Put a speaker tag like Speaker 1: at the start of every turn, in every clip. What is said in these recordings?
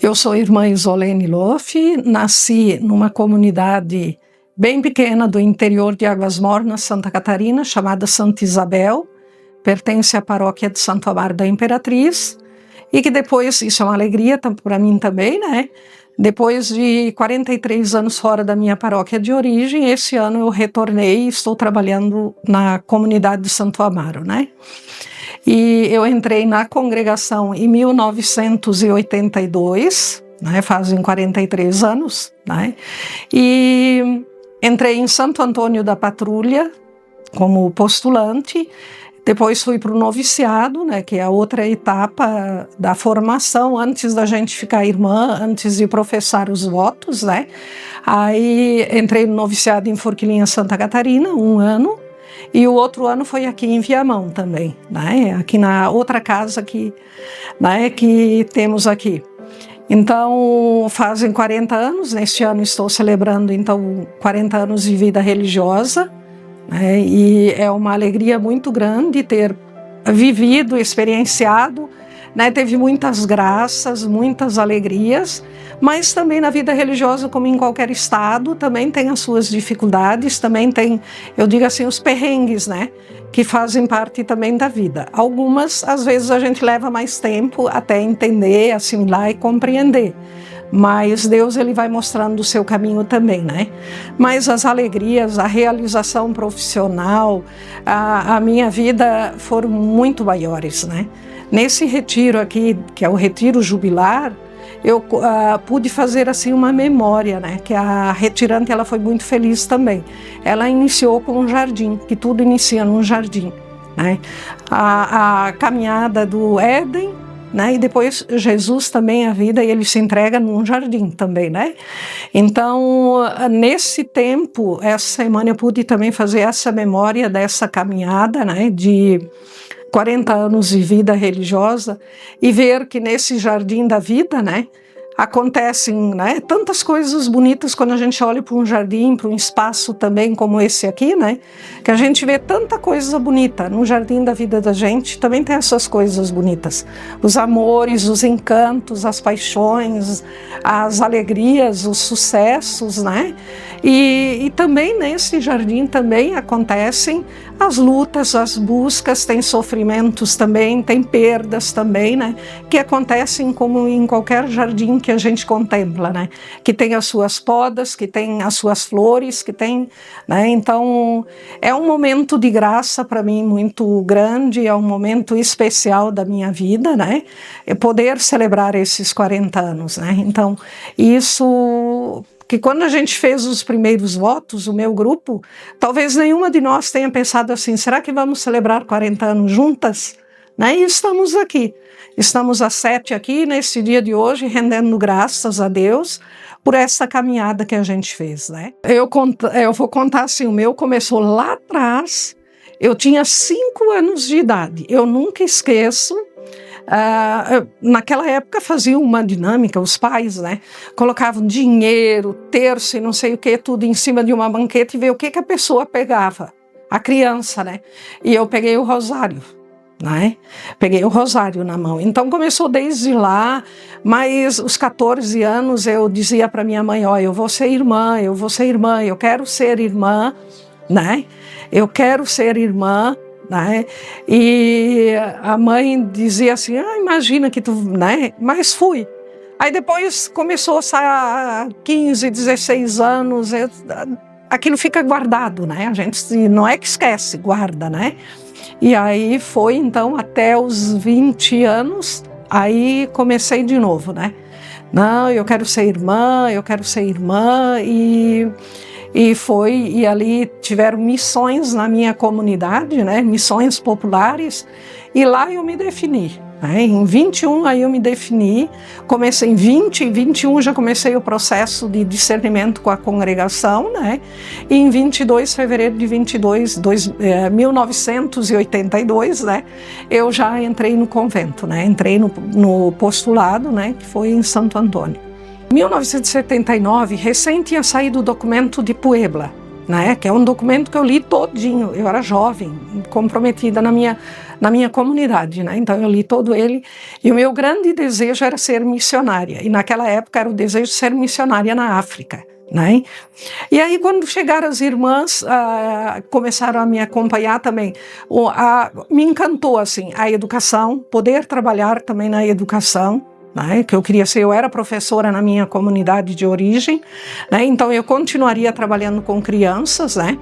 Speaker 1: Eu sou irmã Isolene Loff, nasci numa comunidade bem pequena do interior de Águas Mornas, Santa Catarina, chamada Santa Isabel, pertence à paróquia de Santo Amaro da Imperatriz, e que depois, isso é uma alegria para mim também, né? Depois de 43 anos fora da minha paróquia de origem, esse ano eu retornei e estou trabalhando na comunidade de Santo Amaro, né? E eu entrei na congregação em 1982, né, fazem 43 anos, né, e entrei em Santo Antônio da Patrulha como postulante, depois fui para o noviciado, né, que é a outra etapa da formação, antes da gente ficar irmã, antes de professar os votos, né, aí entrei no noviciado em Forquilinha, Santa Catarina, 1 ano, e o outro ano foi aqui em Viamão também, né? Aqui na outra casa que temos aqui. Então, fazem 40 anos, neste ano estou celebrando então 40 anos de vida religiosa, né? E é uma alegria muito grande ter vivido, experienciado, né? Teve muitas graças, muitas alegrias, mas também na vida religiosa, como em qualquer estado, também tem as suas dificuldades, também tem, eu digo assim, os perrengues, né? Que fazem parte também da vida. Algumas, às vezes, a gente leva mais tempo até entender, assimilar e compreender. Mas Deus, ele vai mostrando o seu caminho também, né? Mas as alegrias, a realização profissional, a minha vida foram muito maiores, né? Nesse retiro aqui, que é o retiro jubilar, eu pude fazer assim uma memória, né? Que a retirante, ela foi muito feliz também. Ela iniciou com um jardim, que tudo inicia num jardim, né? A caminhada do Éden, né? E depois Jesus também, a vida, ele se entrega num jardim também, né? Então, nesse tempo, essa semana eu pude também fazer essa memória dessa caminhada, né? De 40 anos de vida religiosa, e ver que nesse jardim da vida, né, acontecem, né, tantas coisas bonitas quando a gente olha para um jardim, para um espaço também como esse aqui, né, que a gente vê tanta coisa bonita no jardim da vida da gente. Também tem essas coisas bonitas, os amores, os encantos, as paixões, as alegrias, os sucessos, né, e também nesse jardim também acontecem as lutas, as buscas, tem sofrimentos também, tem perdas também, né, que acontecem como em qualquer jardim que a gente contempla, né, que tem as suas podas, que tem as suas flores, que tem, né, então é um momento de graça para mim muito grande, é um momento especial da minha vida, né, poder celebrar esses 40 anos, né, então isso... que quando a gente fez os primeiros votos, o meu grupo, talvez nenhuma de nós tenha pensado assim, será que vamos celebrar 40 anos juntas? Né? E estamos aqui, estamos às 7 aqui, nesse dia de hoje, rendendo graças a Deus por essa caminhada que a gente fez, né? Eu vou contar assim, o meu começou lá atrás, eu tinha 5 anos de idade, eu nunca esqueço. Naquela época faziam uma dinâmica, os pais, né, colocavam dinheiro, terço e não sei o que, tudo em cima de uma banqueta e ver o que a pessoa pegava, a criança, né, e eu peguei o rosário, né, peguei o rosário na mão. Então começou desde lá, mas os 14 anos eu dizia para minha mãe, ó, eu vou ser irmã, eu quero ser irmã, né, eu quero ser irmã, né? E a mãe dizia assim, imagina que tu, né? Mas fui. Aí depois começou a sair 15, 16 anos, aquilo fica guardado, né? A gente não é que esquece, guarda, né? E aí foi então até os 20 anos, aí comecei de novo, né? Não, eu quero ser irmã, e ali tiveram missões na minha comunidade, né, missões populares, e lá eu me defini, né, em 21 aí eu me defini, comecei em 21 já comecei o processo de discernimento com a congregação, né, e em 22 de fevereiro de 1982, né, eu já entrei no convento, né, entrei no postulado, né, que foi em Santo Antônio. Em 1979, recém tinha saído o documento de Puebla, né? Que é um documento que eu li todinho. Eu era jovem, comprometida na na minha comunidade, né? Então eu li todo ele e o meu grande desejo era ser missionária, e naquela época era o desejo de ser missionária na África, né? E aí quando chegaram as irmãs, começaram a me acompanhar também, me encantou assim a educação, poder trabalhar também na educação, né, que eu queria ser. Eu era professora na minha comunidade de origem, né, então eu continuaria trabalhando com crianças, né,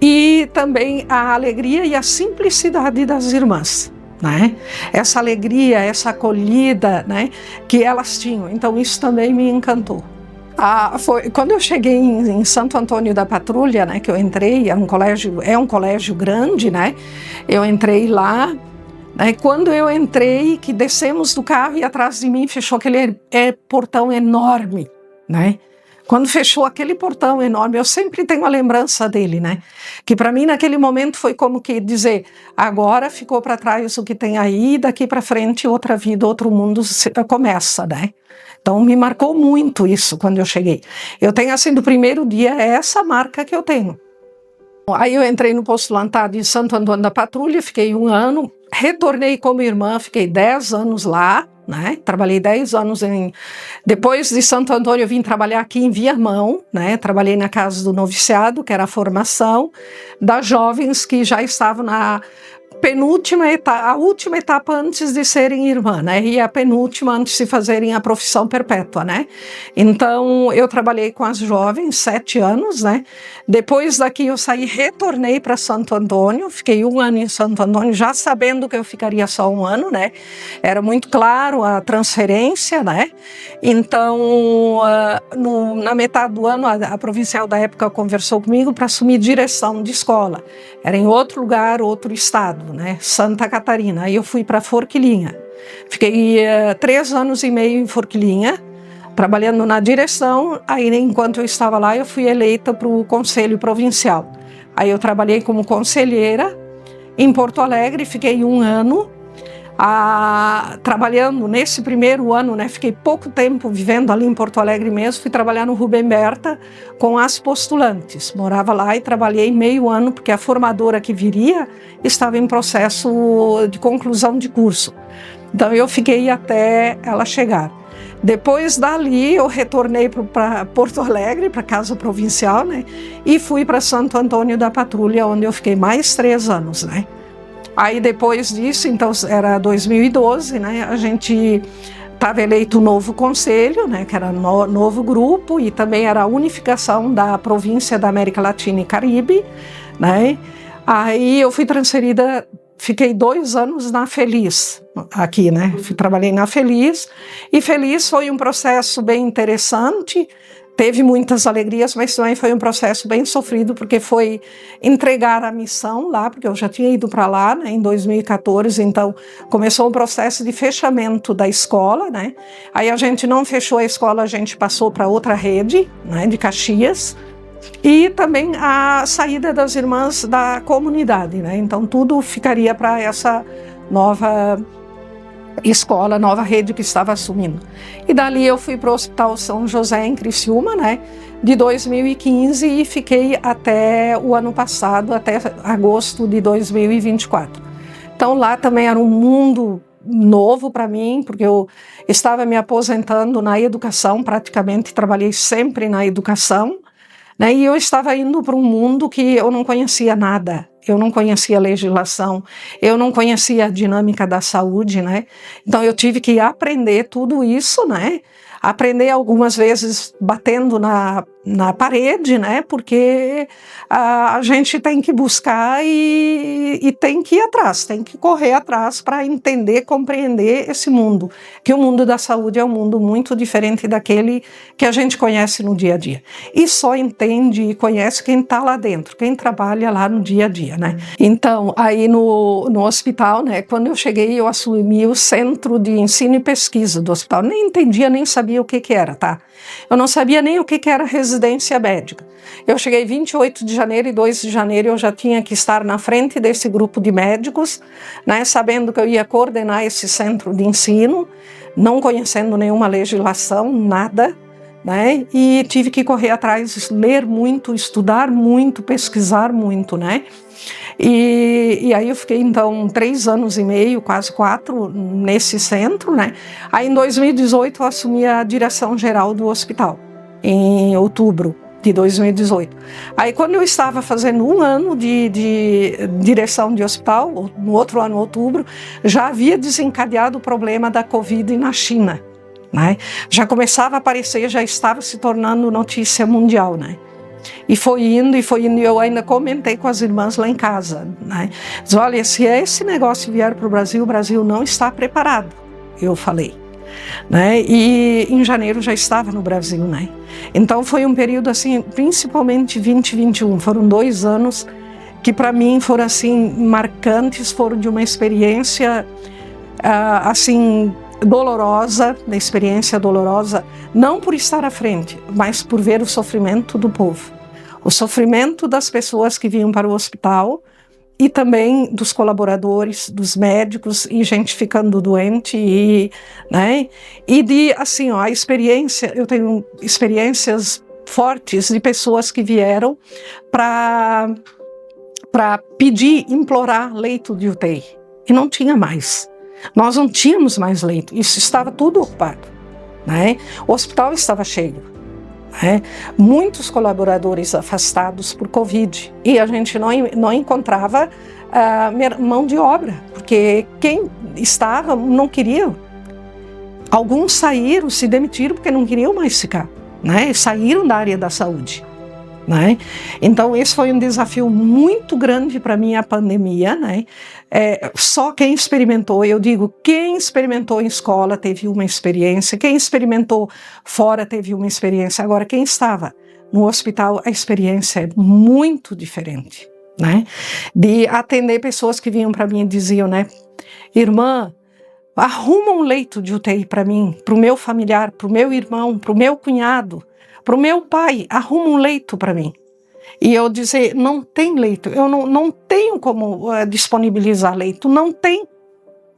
Speaker 1: e também a alegria e a simplicidade das irmãs, né, essa alegria, essa acolhida, né, que elas tinham, então isso também me encantou. Quando eu cheguei em Santo Antônio da Patrulha, né, que eu entrei, é um colégio grande, né, eu entrei lá. Quando eu entrei, que descemos do carro e atrás de mim fechou aquele portão enorme, né? Quando fechou aquele portão enorme, eu sempre tenho a lembrança dele, né? Que para mim naquele momento foi como que dizer, agora ficou para trás o que tem aí, daqui para frente outra vida, outro mundo começa, né? Então me marcou muito isso quando eu cheguei. Eu tenho assim, do primeiro dia, é essa marca que eu tenho. Aí eu entrei no postulantado em Santo Antônio da Patrulha, fiquei 1 ano, retornei como irmã, fiquei 10 anos lá, né? Trabalhei 10 anos Depois de Santo Antônio eu vim trabalhar aqui em Viamão, né? Trabalhei na casa do noviciado, que era a formação das jovens que já estavam na penúltima etapa, a última etapa antes de serem irmã, né? E a penúltima antes de fazerem a profissão perpétua, né? Então eu trabalhei com as jovens 7 anos, né? Depois daqui eu saí, retornei para Santo Antônio, fiquei 1 ano em Santo Antônio, já sabendo que eu ficaria só 1 ano, né? Era muito claro a transferência, né? Então na metade do ano a provincial da época conversou comigo para assumir direção de escola. Era em outro lugar, outro estado, né? Santa Catarina. Aí eu fui para Forquilinha. Fiquei 3 anos e meio em Forquilinha, trabalhando na direção. Aí, enquanto eu estava lá, eu fui eleita para o Conselho Provincial. Aí eu trabalhei como conselheira em Porto Alegre, fiquei 1 ano. Trabalhando nesse primeiro ano, né, fiquei pouco tempo vivendo ali em Porto Alegre mesmo, fui trabalhar no Rubem Berta com as postulantes, morava lá e trabalhei meio ano, porque a formadora que viria estava em processo de conclusão de curso, então eu fiquei até ela chegar. Depois dali eu retornei para Porto Alegre, para a Casa Provincial, né, e fui para Santo Antônio da Patrulha, onde eu fiquei mais 3 anos, né. Aí depois disso, então era 2012, né, a gente estava eleito um novo conselho, né, que era novo grupo, e também era a unificação da província da América Latina e Caribe, né. Aí eu fui transferida, fiquei 2 anos na Feliz, aqui, né, trabalhei na Feliz, e Feliz foi um processo bem interessante. Teve muitas alegrias, mas também foi um processo bem sofrido, porque foi entregar a missão lá, porque eu já tinha ido para lá, né, em 2014, então começou um processo de fechamento da escola, né, aí a gente não fechou a escola, a gente passou para outra rede, né, de Caxias, e também a saída das irmãs da comunidade, né, então tudo ficaria para essa nova escola, nova rede que estava assumindo. E dali eu fui para o Hospital São José em Criciúma, né, de 2015, e fiquei até o ano passado, até agosto de 2024. Então lá também era um mundo novo para mim, porque eu estava me aposentando na educação, praticamente trabalhei sempre na educação, né, e eu estava indo para um mundo que eu não conhecia nada. Eu não conhecia a legislação, eu não conhecia a dinâmica da saúde, né? Então eu tive que aprender tudo isso, né? Aprender algumas vezes batendo na parede, né? Porque a gente tem que buscar e tem que ir atrás, tem que correr atrás para entender, compreender esse mundo. Que o mundo da saúde é um mundo muito diferente daquele que a gente conhece no dia a dia. E só entende e conhece quem está lá dentro, quem trabalha lá no dia a dia, né? Então, aí no hospital, né? Quando eu cheguei, eu assumi o Centro de Ensino e Pesquisa do hospital. Nem entendia, nem sabia o que era, tá? Eu não sabia nem o que era residência médica. Eu cheguei 28 de janeiro e 2 de janeiro eu já tinha que estar na frente desse grupo de médicos, né, sabendo que eu ia coordenar esse centro de ensino, não conhecendo nenhuma legislação, nada, né, e tive que correr atrás, ler muito, estudar muito, pesquisar muito, né. E aí eu fiquei, então, 3 anos e meio, quase 4, nesse centro, né? Aí, em 2018, eu assumi a direção geral do hospital, em outubro de 2018. Aí, quando eu estava fazendo 1 ano de direção de hospital, no outro ano, outubro, já havia desencadeado o problema da Covid na China, né? Já começava a aparecer, já estava se tornando notícia mundial, né? E foi indo, e eu ainda comentei com as irmãs lá em casa, né? Diz, olha, se esse negócio vier para o Brasil não está preparado, eu falei, né? E em janeiro já estava no Brasil, né? Então foi um período assim, principalmente 2021, foram 2 anos que para mim foram assim marcantes, foram de uma experiência assim dolorosa, uma experiência dolorosa, não por estar à frente, mas por ver o sofrimento do povo, o sofrimento das pessoas que vinham para o hospital e também dos colaboradores, dos médicos e gente ficando doente e, né? E de assim, ó, a experiência, eu tenho experiências fortes de pessoas que vieram para pedir, implorar leito de UTI e não tinha mais. Nós não tínhamos mais leito, isso estava tudo ocupado, né? O hospital estava cheio, né? Muitos colaboradores afastados por Covid e a gente não encontrava mão de obra, porque quem estava não queria. Alguns saíram, se demitiram porque não queriam mais ficar, né? Saíram da área da saúde, né? Então esse foi um desafio muito grande para mim, a pandemia, né? Só quem experimentou, eu digo, quem experimentou em escola teve uma experiência, quem experimentou fora teve uma experiência. Agora, quem estava no hospital, a experiência é muito diferente, né? De atender pessoas que vinham para mim e diziam, né? Irmã, arruma um leito de UTI para mim, para o meu familiar, para o meu irmão, para o meu cunhado, para o meu pai, arruma um leito para mim. E eu dizer, não tem leito, eu não tenho como disponibilizar leito, não tem,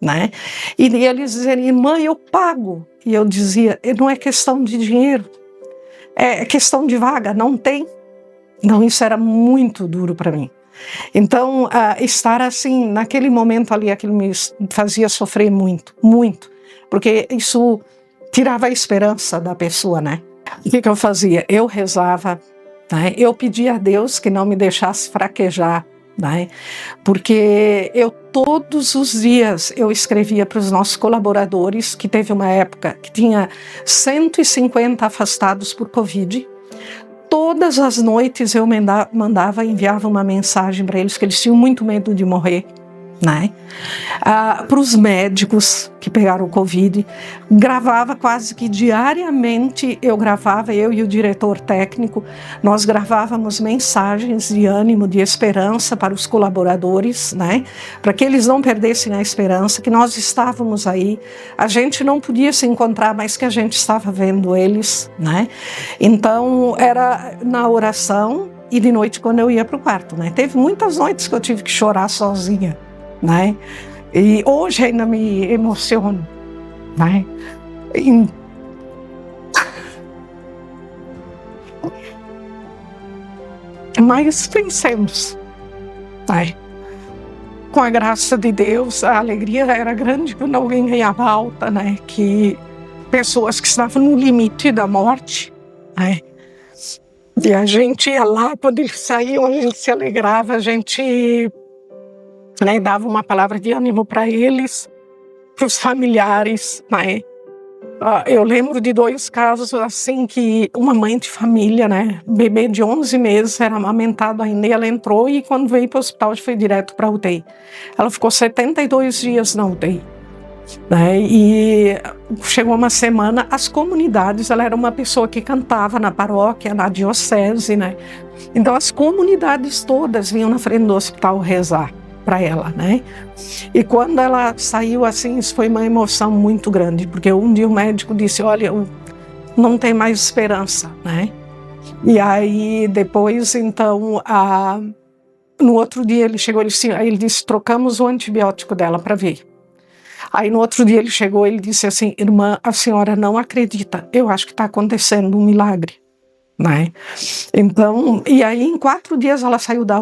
Speaker 1: né? E eles dizerem, irmã, eu pago. E eu dizia, não é questão de dinheiro, é questão de vaga, não tem. Não, isso era muito duro para mim. Então, estar assim, naquele momento ali, aquilo me fazia sofrer muito, muito, porque isso tirava a esperança da pessoa, né? O que eu fazia? Eu rezava, né? Eu pedia a Deus que não me deixasse fraquejar, né? Porque eu todos os dias eu escrevia para os nossos colaboradores, que teve uma época que tinha 150 afastados por Covid. Todas as noites eu enviava uma mensagem para eles, que eles tinham muito medo de morrer, né? Para os médicos que pegaram o Covid, gravava quase que diariamente, eu e o diretor técnico, nós gravávamos mensagens de ânimo, de esperança para os colaboradores, né? Para que eles não perdessem a esperança, que nós estávamos aí, a gente não podia se encontrar, mas que a gente estava vendo eles, né? Então, era na oração e de noite quando eu ia para o quarto, né? Teve muitas noites que eu tive que chorar sozinha, né? E hoje ainda me emociono, né? Mas pensemos, né? Com a graça de Deus, a alegria era grande quando alguém ganhava alta, né? Que pessoas que estavam no limite da morte, né? E a gente ia lá, quando eles saíam, a gente se alegrava, a gente, né, dava uma palavra de ânimo para eles, para os familiares, né? Eu lembro de 2 casos assim, que uma mãe de família, né, bebê de 11 meses, era amamentado ainda, e ela entrou e quando veio para o hospital foi direto para a UTI. Ela ficou 72 dias na UTI, né? E chegou uma semana, as comunidades, ela era uma pessoa que cantava na paróquia, na diocese, né? Então as comunidades todas vinham na frente do hospital rezar para ela, né? E quando ela saiu assim, isso foi uma emoção muito grande, porque um dia o médico disse, olha, não tem mais esperança, né? E aí depois, então, no outro dia ele chegou, ele disse, trocamos o antibiótico dela para ver. Aí no outro dia ele chegou, ele disse assim, irmã, a senhora não acredita, eu acho que está acontecendo um milagre, né? Então, e aí em 4 dias ela saiu da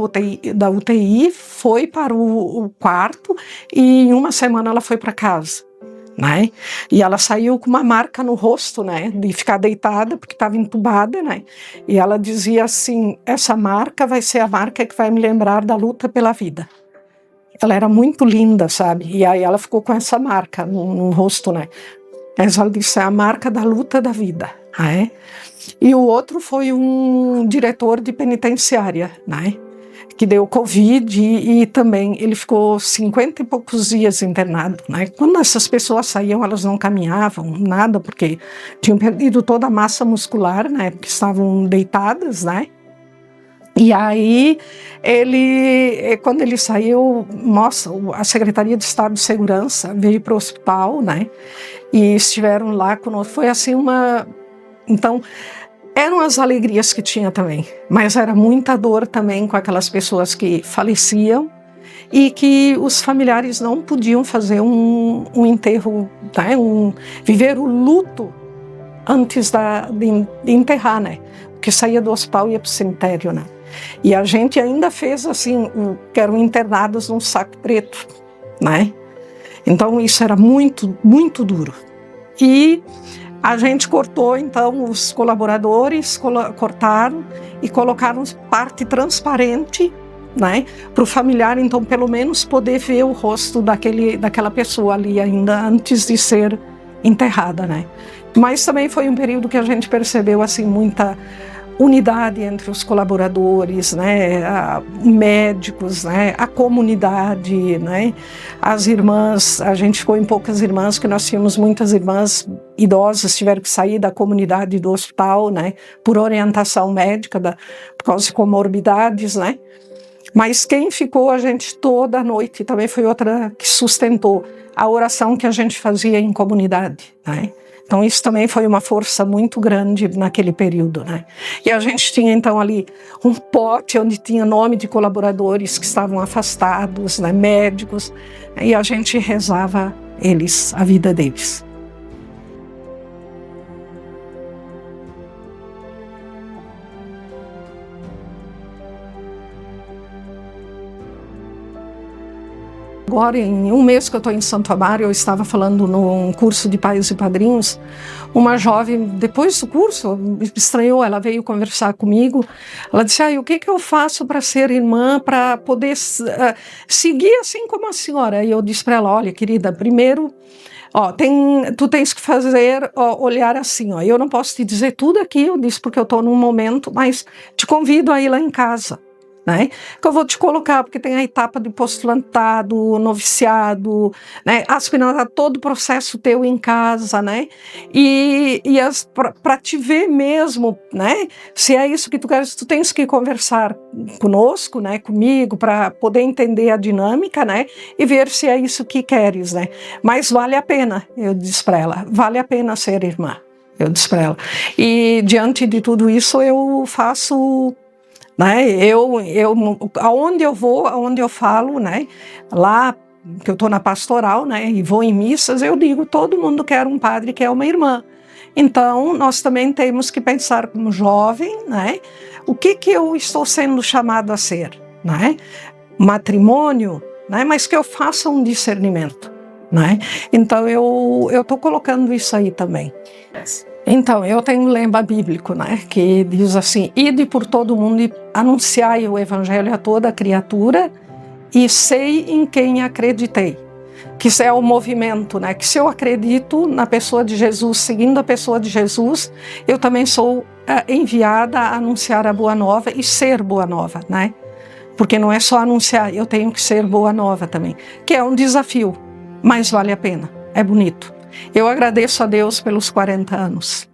Speaker 1: UTI, foi para o quarto e em 1 semana ela foi para casa, né? E ela saiu com uma marca no rosto, né? De ficar deitada porque estava entubada, né? E ela dizia assim: essa marca vai ser a marca que vai me lembrar da luta pela vida. Ela era muito linda, sabe? E aí ela ficou com essa marca no rosto, né? Mas ela disse: é a marca da luta da vida, né? E o outro foi um diretor de penitenciária, né? Que deu Covid e também ele ficou 50 e poucos dias internado, né? Quando essas pessoas saíam, elas não caminhavam, nada, porque tinham perdido toda a massa muscular, né? Porque estavam deitadas, né? E aí, quando ele saiu, nossa, a Secretaria de Estado de Segurança veio para o hospital, né? E estiveram lá conosco. Foi assim Então, eram as alegrias que tinha também, mas era muita dor também com aquelas pessoas que faleciam e que os familiares não podiam fazer um enterro, né? Viver o luto antes de enterrar, né? Porque saía do hospital e ia para o cemitério, né? E a gente ainda fez assim, que eram internados num saco preto, né? Então isso era muito, muito duro. E a gente cortou, então, os colaboradores cortaram e colocaram parte transparente, né? Para o familiar, então, pelo menos poder ver o rosto daquela pessoa ali ainda antes de ser enterrada, né? Mas também foi um período que a gente percebeu assim muita unidade entre os colaboradores, né, médicos, né, a comunidade, né, as irmãs. A gente ficou em poucas irmãs, porque nós tínhamos muitas irmãs idosas, tiveram que sair da comunidade do hospital, né, por orientação médica, por causa de comorbidades, né. Mas quem ficou, a gente toda noite, também foi outra que sustentou a oração que a gente fazia em comunidade, né. Então isso também foi uma força muito grande naquele período, né? E a gente tinha então ali um pote onde tinha nome de colaboradores que estavam afastados, né? Médicos, e a gente rezava a vida deles. Agora, em 1 mês que eu estou em Santo Amaro, eu estava falando num curso de pais e padrinhos. Uma jovem, depois do curso, me estranhou, ela veio conversar comigo. Ela disse: o que eu faço para ser irmã, para poder seguir assim como a senhora? E eu disse para ela: olha, querida, primeiro, tu tens que olhar assim, eu não posso te dizer tudo aqui, eu disse, porque eu estou num momento, mas te convido a ir lá em casa, né? Que eu vou te colocar, porque tem a etapa de postulantado, noviciado, né? Aspirante, todo o processo teu em casa, né? E para te ver mesmo, né? Se é isso que tu queres, tu tens que conversar conosco, né? Comigo, para poder entender a dinâmica, né? E ver se é isso que queres, né? Mas vale a pena, eu disse para ela, vale a pena ser irmã, eu disse para ela. E diante de tudo isso eu faço, né? Aonde eu vou, aonde eu falo, né? Lá que eu estou na pastoral, né? E vou em missas, eu digo: todo mundo quer um padre, quer uma irmã. Então nós também temos que pensar como jovem, né? O que eu estou sendo chamado a ser, né? Matrimônio, né? Mas que eu faça um discernimento, né? Então eu estou colocando isso aí também. Então, eu tenho um lema bíblico, né, que diz assim: ide por todo mundo e anunciai o evangelho a toda criatura, e sei em quem acreditei. Que isso é o movimento, né, que se eu acredito na pessoa de Jesus, seguindo a pessoa de Jesus, eu também sou enviada a anunciar a boa nova e ser boa nova, né? Porque não é só anunciar, eu tenho que ser boa nova também, que é um desafio, mas vale a pena, é bonito. Eu agradeço a Deus pelos 40 anos.